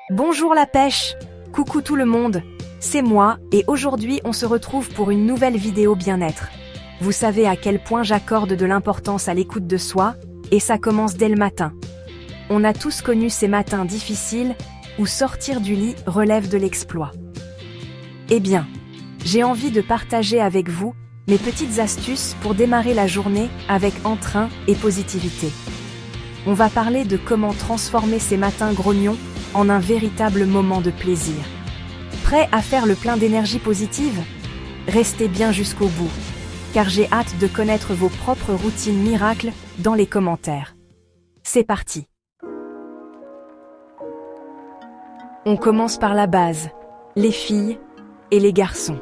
Bonjour la pêche! Coucou tout le monde! C'est moi, et aujourd'hui on se retrouve pour une nouvelle vidéo bien-être. Vous savez à quel point j'accorde de l'importance à l'écoute de soi, et ça commence dès le matin. On a tous connu ces matins difficiles, où sortir du lit relève de l'exploit. Eh bien, j'ai envie de partager avec vous mes petites astuces pour démarrer la journée avec entrain et positivité. On va parler de comment transformer ces matins grognons en un véritable moment de plaisir. Prêt à faire le plein d'énergie positive? Restez bien jusqu'au bout, car j'ai hâte de connaître vos propres routines miracles dans les commentaires. C'est parti! On commence par la base, les filles et les garçons.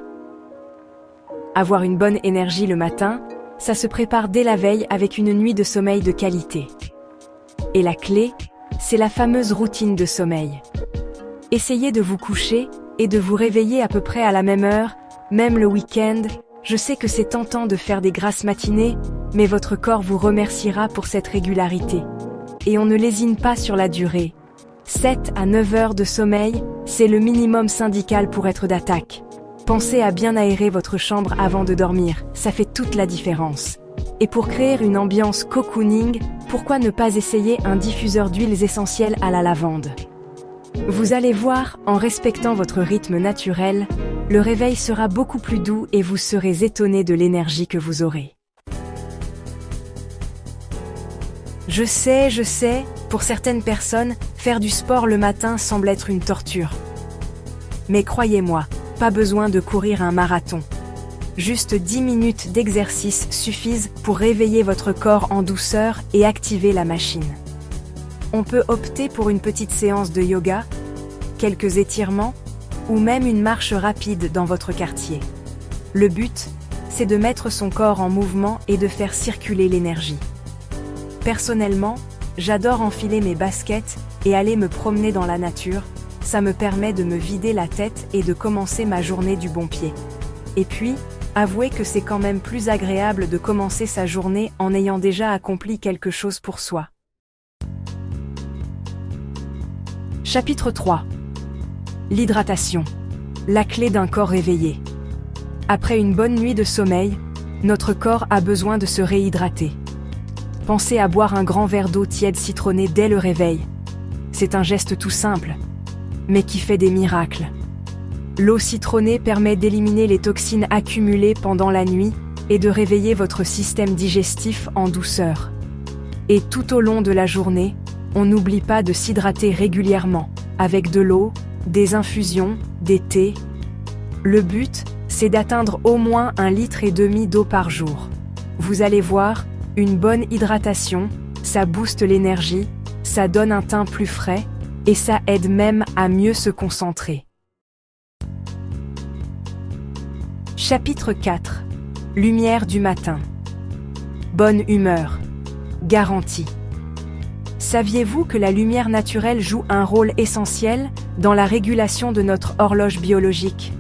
Avoir une bonne énergie le matin, ça se prépare dès la veille avec une nuit de sommeil de qualité. Et la clé, c'est la fameuse routine de sommeil. Essayez de vous coucher et de vous réveiller à peu près à la même heure, même le week-end. Je sais que c'est tentant de faire des grasses matinées, mais votre corps vous remerciera pour cette régularité. Et on ne lésine pas sur la durée. 7 à 9 heures de sommeil, c'est le minimum syndical pour être d'attaque. Pensez à bien aérer votre chambre avant de dormir, ça fait toute la différence. Et pour créer une ambiance cocooning, pourquoi ne pas essayer un diffuseur d'huiles essentielles à la lavande? Vous allez voir, en respectant votre rythme naturel, le réveil sera beaucoup plus doux et vous serez étonné de l'énergie que vous aurez. Je sais, pour certaines personnes, faire du sport le matin semble être une torture. Mais croyez-moi, pas besoin de courir un marathon. Juste 10 minutes d'exercice suffisent pour réveiller votre corps en douceur et activer la machine. On peut opter pour une petite séance de yoga, quelques étirements, ou même une marche rapide dans votre quartier. Le but, c'est de mettre son corps en mouvement et de faire circuler l'énergie. Personnellement, j'adore enfiler mes baskets et aller me promener dans la nature. Ça me permet de me vider la tête et de commencer ma journée du bon pied. Et puis, avouez que c'est quand même plus agréable de commencer sa journée en ayant déjà accompli quelque chose pour soi. Chapitre 3. L'hydratation. La clé d'un corps éveillé. Après une bonne nuit de sommeil, notre corps a besoin de se réhydrater. Pensez à boire un grand verre d'eau tiède citronnée dès le réveil. C'est un geste tout simple, mais qui fait des miracles. L'eau citronnée permet d'éliminer les toxines accumulées pendant la nuit et de réveiller votre système digestif en douceur. Et tout au long de la journée, on n'oublie pas de s'hydrater régulièrement, avec de l'eau, des infusions, des thés. Le but, c'est d'atteindre au moins 1,5 litre d'eau par jour. Vous allez voir, une bonne hydratation, ça booste l'énergie, ça donne un teint plus frais, et ça aide même à mieux se concentrer. Chapitre 4. Lumière du matin. Bonne humeur. Garantie. Saviez-vous que la lumière naturelle joue un rôle essentiel dans la régulation de notre horloge biologique?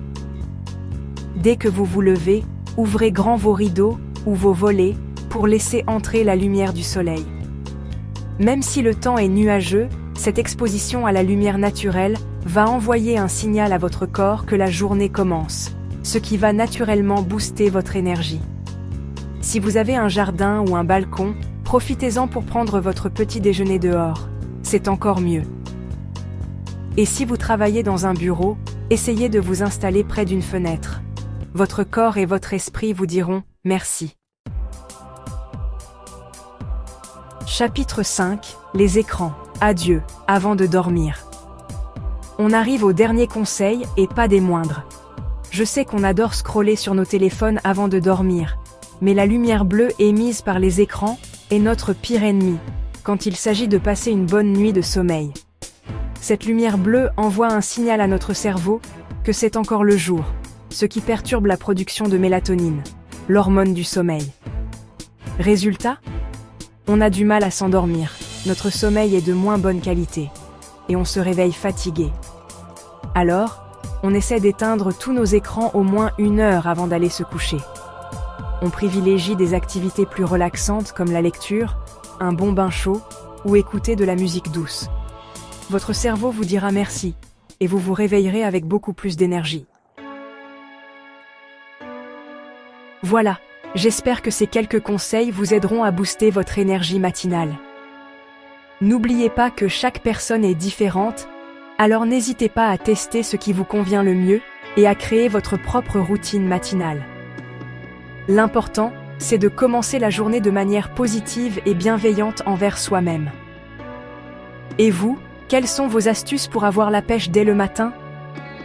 Dès que vous vous levez, ouvrez grand vos rideaux ou vos volets pour laisser entrer la lumière du soleil. Même si le temps est nuageux, cette exposition à la lumière naturelle va envoyer un signal à votre corps que la journée commence, ce qui va naturellement booster votre énergie. Si vous avez un jardin ou un balcon, profitez-en pour prendre votre petit déjeuner dehors. C'est encore mieux. Et si vous travaillez dans un bureau, essayez de vous installer près d'une fenêtre. Votre corps et votre esprit vous diront « merci ». Chapitre 5. Les écrans. Adieu, avant de dormir. On arrive au dernier conseil et pas des moindres. Je sais qu'on adore scroller sur nos téléphones avant de dormir, mais la lumière bleue émise par les écrans est notre pire ennemi quand il s'agit de passer une bonne nuit de sommeil. Cette lumière bleue envoie un signal à notre cerveau que c'est encore le jour, ce qui perturbe la production de mélatonine, l'hormone du sommeil. Résultat ? On a du mal à s'endormir, notre sommeil est de moins bonne qualité, et on se réveille fatigué. Alors, on essaie d'éteindre tous nos écrans au moins 1 heure avant d'aller se coucher. On privilégie des activités plus relaxantes comme la lecture, un bon bain chaud ou écouter de la musique douce. votre cerveau vous dira merci, et vous vous réveillerez avec beaucoup plus d'énergie. Voilà, j'espère que ces quelques conseils vous aideront à booster votre énergie matinale. N'oubliez pas que chaque personne est différente, alors n'hésitez pas à tester ce qui vous convient le mieux et à créer votre propre routine matinale. L'important, c'est de commencer la journée de manière positive et bienveillante envers soi-même. Et vous, quelles sont vos astuces pour avoir la pêche dès le matin?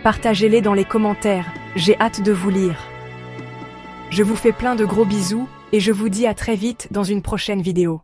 Partagez-les dans les commentaires, j'ai hâte de vous lire. Je vous fais plein de gros bisous et je vous dis à très vite dans une prochaine vidéo.